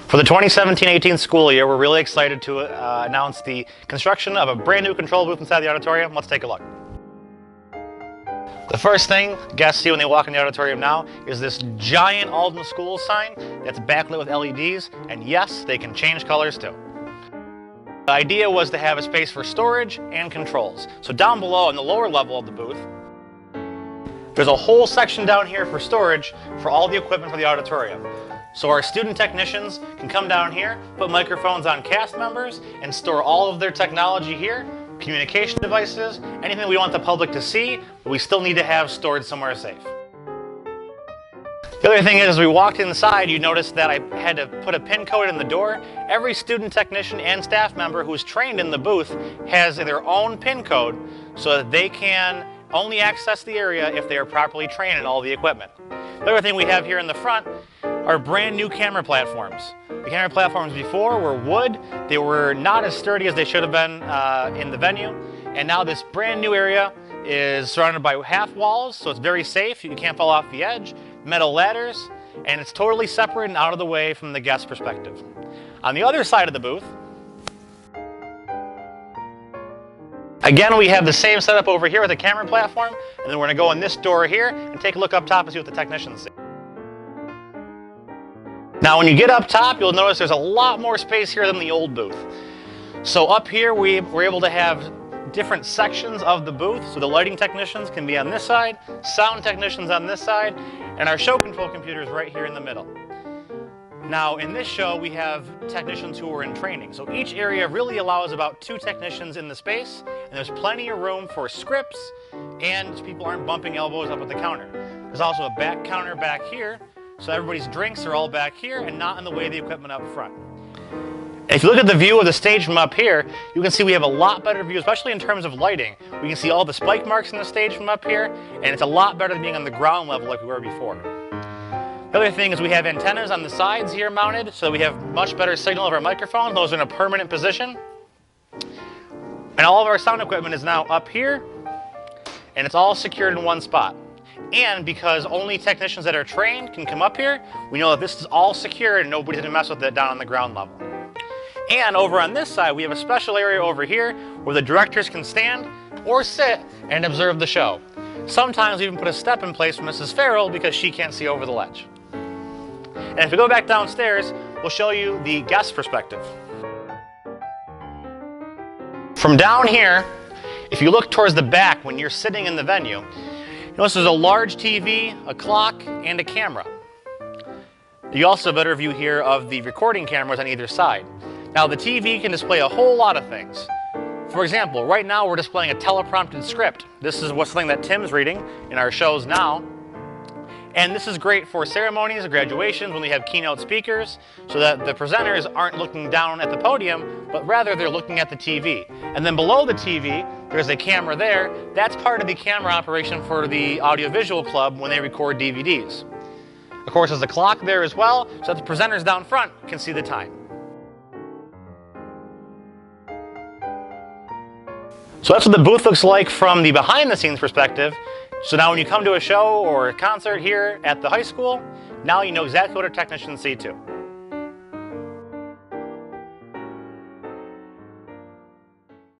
For the 2017-18 school year, we're really excited to announce the construction of a brand new control booth inside the auditorium. Let's take a look. The first thing guests see when they walk in the auditorium now is this giant Alden Schools sign that's backlit with LEDs, and yes, they can change colors too. The idea was to have a space for storage and controls. So down below on the lower level of the booth, there's a whole section down here for storage for all the equipment for the auditorium. So our student technicians can come down here, put microphones on cast members, and store all of their technology here, communication devices, anything we want the public to see, but we still need to have stored somewhere safe. The other thing is, as we walked inside, you noticed that I had to put a pin code in the door. Every student technician and staff member who's trained in the booth has their own pin code so that they can only access the area if they are properly trained in all the equipment. The other thing we have here in the front are brand new camera platforms. The camera platforms before were wood. They were not as sturdy as they should have been in the venue. And now this brand new area is surrounded by half walls, so it's very safe. You can't fall off the edge. Metal ladders, and it's totally separate and out of the way from the guest perspective. On the other side of the booth, again, we have the same setup over here with a camera platform, and then we're going to go in this door here and take a look up top and see what the technicians see. Now when you get up top, you'll notice there's a lot more space here than the old booth. So up here we were able to have different sections of the booth, so the lighting technicians can be on this side, sound technicians on this side, and our show control computers right here in the middle. Now in this show we have technicians who are in training, so each area really allows about 2 technicians in the space, and there's plenty of room for scripts and people aren't bumping elbows up at the counter. There's also a back counter back here, so everybody's drinks are all back here and not in the way of the equipment up front. And if you look at the view of the stage from up here, you can see we have a lot better view, especially in terms of lighting. We can see all the spike marks in the stage from up here, and it's a lot better than being on the ground level like we were before. The other thing is we have antennas on the sides here mounted, so we have much better signal of our microphones. Those are in a permanent position. And all of our sound equipment is now up here, and it's all secured in one spot. And because only technicians that are trained can come up here, we know that this is all secure and nobody's gonna mess with it down on the ground level. And over on this side, we have a special area over here where the directors can stand or sit and observe the show. Sometimes we even put a step in place for Mrs. Farrell because she can't see over the ledge. And if we go back downstairs, we'll show you the guest perspective. From down here, if you look towards the back when you're sitting in the venue, notice there's a large TV, a clock, and a camera. You also have a better view here of the recording cameras on either side. Now the TV can display a whole lot of things. For example, right now we're displaying a teleprompted script. This is something that Tim's reading in our shows now. And this is great for ceremonies, graduations, when we have keynote speakers, so that the presenters aren't looking down at the podium, but rather they're looking at the TV. And then below the TV, there's a camera there. That's part of the camera operation for the audiovisual club when they record DVDs. Of course, there's a clock there as well, so that the presenters down front can see the time. So that's what the booth looks like from the behind-the-scenes perspective. So now when you come to a show or a concert here at the high school, now you know exactly what our technicians see too.